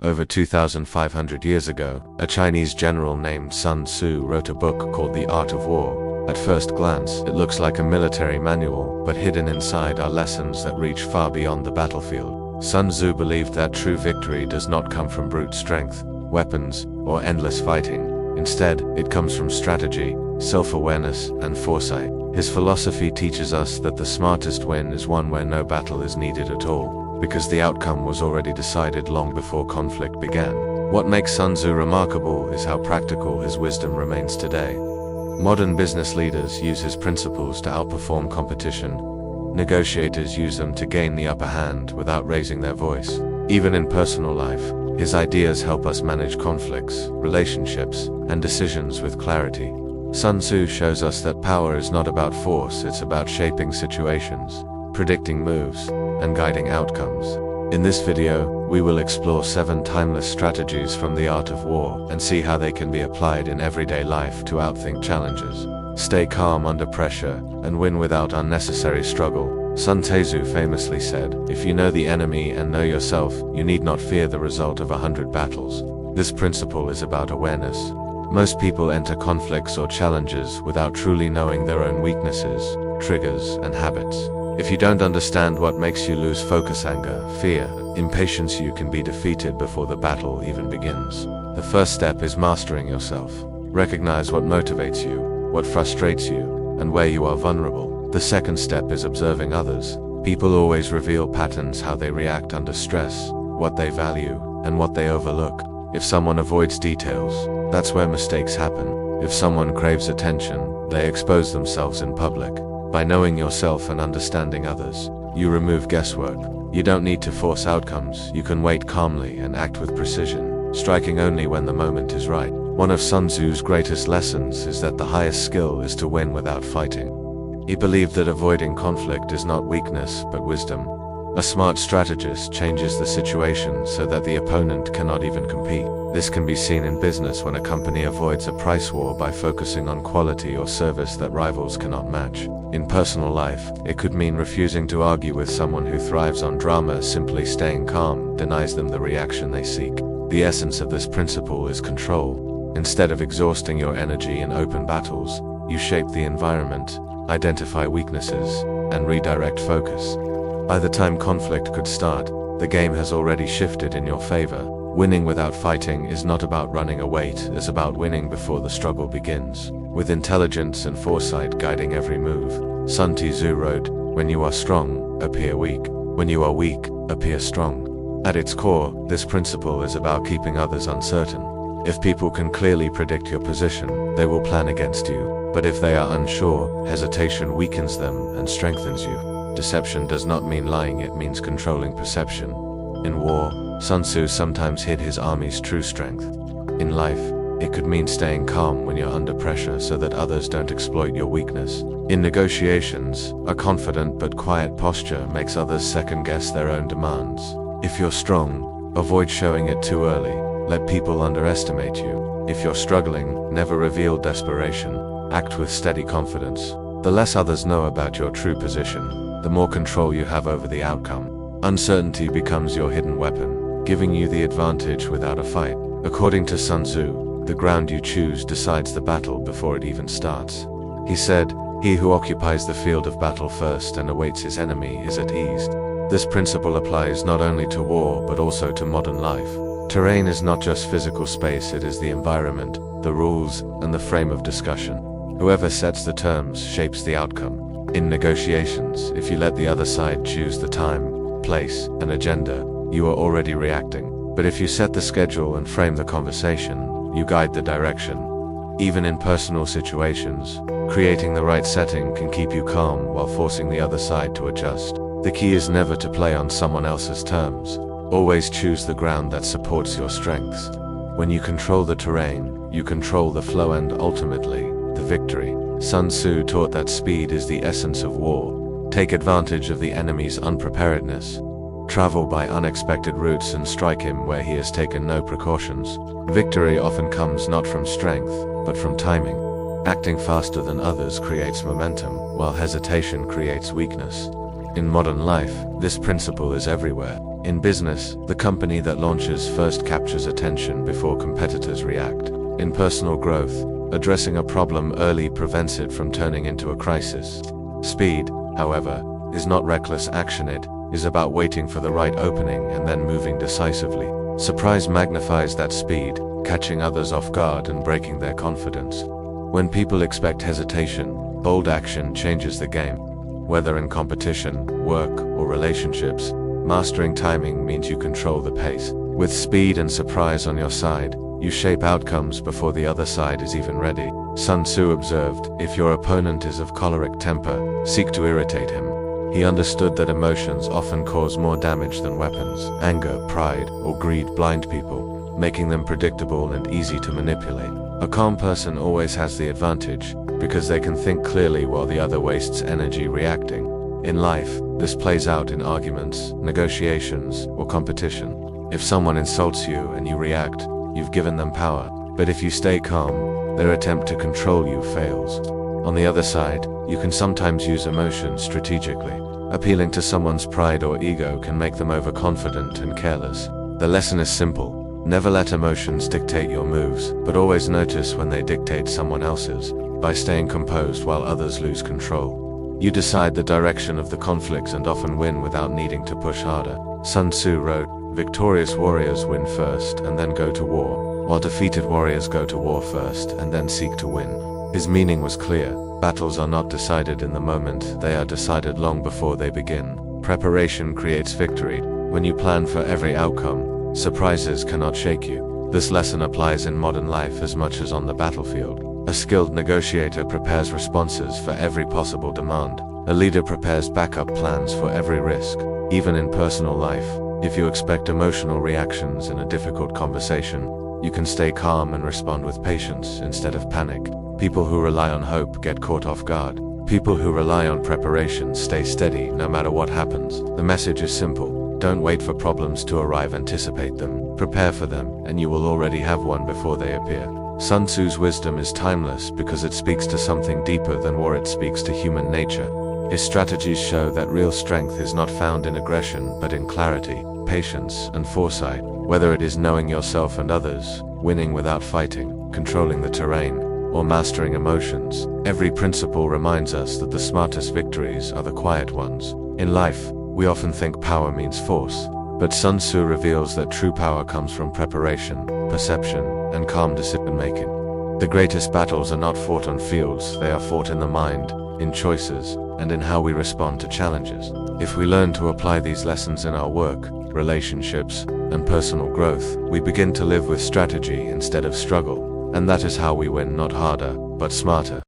Over 2,500 years ago, a Chinese general named Sun Tzu wrote a book called The Art of War. At first glance, it looks like a military manual, but hidden inside are lessons that reach far beyond the battlefield. Sun Tzu believed that true victory does not come from brute strength, weapons, or endless fighting. Instead, it comes from strategy, self-awareness, and foresight. His philosophy teaches us that the smartest win is one where no battle is needed at all, because the outcome was already decided long before conflict began. What makes Sun Tzu remarkable is how practical his wisdom remains today. Modern business leaders use his principles to outperform competition. Negotiators use them to gain the upper hand without raising their voice. Even in personal life, his ideas help us manage conflicts, relationships, and decisions with clarity. Sun Tzu shows us that power is not about force, it's about shaping situations, predicting moves, and guiding outcomes. In this video, we will explore 7 timeless strategies from the art of war and see how they can be applied in everyday life to outthink challenges, stay calm under pressure, and win without unnecessary struggle. Sun Tzu famously said, "If you know the enemy and know yourself, you need not fear the result of 100 battles." This principle is about awareness. Most people enter conflicts or challenges without truly knowing their own weaknesses, triggers, and habits. If you don't understand what makes you lose focus, anger, fear, impatience, you can be defeated before the battle even begins. The first step is mastering yourself. Recognize what motivates you, what frustrates you, and where you are vulnerable. The second step is observing others. People always reveal patterns: how they react under stress, what they value, and what they overlook. If someone avoids details, that's where mistakes happen. If someone craves attention, they expose themselves in public. By knowing yourself and understanding others, you remove guesswork. You don't need to force outcomes, you can wait calmly and act with precision, striking only when the moment is right. One of Sun Tzu's greatest lessons is that the highest skill is to win without fighting. He believed that avoiding conflict is not weakness, but wisdom. A smart strategist changes the situation so that the opponent cannot even compete. This can be seen in business when a company avoids a price war by focusing on quality or service that rivals cannot match. In personal life, it could mean refusing to argue with someone who thrives on drama. Simply staying calm denies them the reaction they seek. The essence of this principle is control. Instead of exhausting your energy in open battles, you shape the environment, identify weaknesses, and redirect focus. By the time conflict could start, the game has already shifted in your favor. Winning without fighting is not about running away, it's about winning before the struggle begins, with intelligence and foresight guiding every move. Sun Tzu wrote, "When you are strong, appear weak. When you are weak, appear strong." At its core, this principle is about keeping others uncertain. If people can clearly predict your position, they will plan against you. But if they are unsure, hesitation weakens them and strengthens you. Deception does not mean lying, it means controlling perception. In war, Sun Tzu sometimes hid his army's true strength. In life, it could mean staying calm when you're under pressure so that others don't exploit your weakness. In negotiations, a confident but quiet posture makes others second-guess their own demands. If you're strong, avoid showing it too early. Let people underestimate you. If you're struggling, never reveal desperation. Act with steady confidence. The less others know about your true position, the more control you have over the outcome. Uncertainty becomes your hidden weapon, giving you the advantage without a fight. According to Sun Tzu, the ground you choose decides the battle before it even starts. He said, "He who occupies the field of battle first and awaits his enemy is at ease." This principle applies not only to war but also to modern life. Terrain is not just physical space, it is the environment, the rules, and the frame of discussion. Whoever sets the terms shapes the outcome. In negotiations, if you let the other side choose the time, place, and agenda, you are already reacting. But if you set the schedule and frame the conversation, you guide the direction. Even in personal situations, creating the right setting can keep you calm while forcing the other side to adjust. The key is never to play on someone else's terms. Always choose the ground that supports your strengths. When you control the terrain, you control the flow and, ultimately, the victory. Sun Tzu taught that speed is the essence of war. Take advantage of the enemy's unpreparedness. Travel by unexpected routes and strike him where he has taken no precautions. Victory often comes not from strength, but from timing. Acting faster than others creates momentum, while hesitation creates weakness. In modern life, this principle is everywhere. In business, the company that launches first captures attention before competitors react. In personal growth, addressing a problem early prevents it from turning into a crisis. Speed, however, is not reckless action. It is about waiting for the right opening and then moving decisively. Surprise magnifies that speed, catching others off guard and breaking their confidence. When people expect hesitation, bold action changes the game. Whether in competition, work, or relationships, mastering timing means you control the pace. With speed and surprise on your side, you shape outcomes before the other side is even ready. Sun Tzu observed, "If your opponent is of choleric temper, seek to irritate him." He understood that emotions often cause more damage than weapons. Anger, pride, or greed blind people, making them predictable and easy to manipulate. A calm person always has the advantage, because they can think clearly while the other wastes energy reacting. In life, this plays out in arguments, negotiations, or competition. If someone insults you and you react, you've given them power. But if you stay calm, their attempt to control you fails. On the other side, you can sometimes use emotions strategically. Appealing to someone's pride or ego can make them overconfident and careless. The lesson is simple. Never let emotions dictate your moves, but always notice when they dictate someone else's. By staying composed while others lose control, you decide the direction of the conflict and often win without needing to push harder. Sun Tzu wrote, "Victorious warriors win first and then go to war, while defeated warriors go to war first and then seek to win." His meaning was clear. Battles are not decided in the moment, they are decided long before they begin. Preparation creates victory. When you plan for every outcome, surprises cannot shake you. This lesson applies in modern life as much as on the battlefield. A skilled negotiator prepares responses for every possible demand. A leader prepares backup plans for every risk. Even in personal life, if you expect emotional reactions in a difficult conversation, you can stay calm and respond with patience instead of panic. People who rely on hope get caught off guard. People who rely on preparation stay steady no matter what happens. The message is simple. Don't wait for problems to arrive, anticipate them. Prepare for them, and you will already have one before they appear. Sun Tzu's wisdom is timeless because it speaks to something deeper than war. It speaks to human nature. His strategies show that real strength is not found in aggression, but in clarity, patience, and foresight. Whether it is knowing yourself and others, winning without fighting, controlling the terrain, or mastering emotions, every principle reminds us that the smartest victories are the quiet ones. In life, we often think power means force, but Sun Tzu reveals that true power comes from preparation, perception, and calm decision-making. The greatest battles are not fought on fields, they are fought in the mind, in choices, and in how we respond to challenges. If we learn to apply these lessons in our work, relationships, and personal growth, we begin to live with strategy instead of struggle. And that is how we win, not harder, but smarter.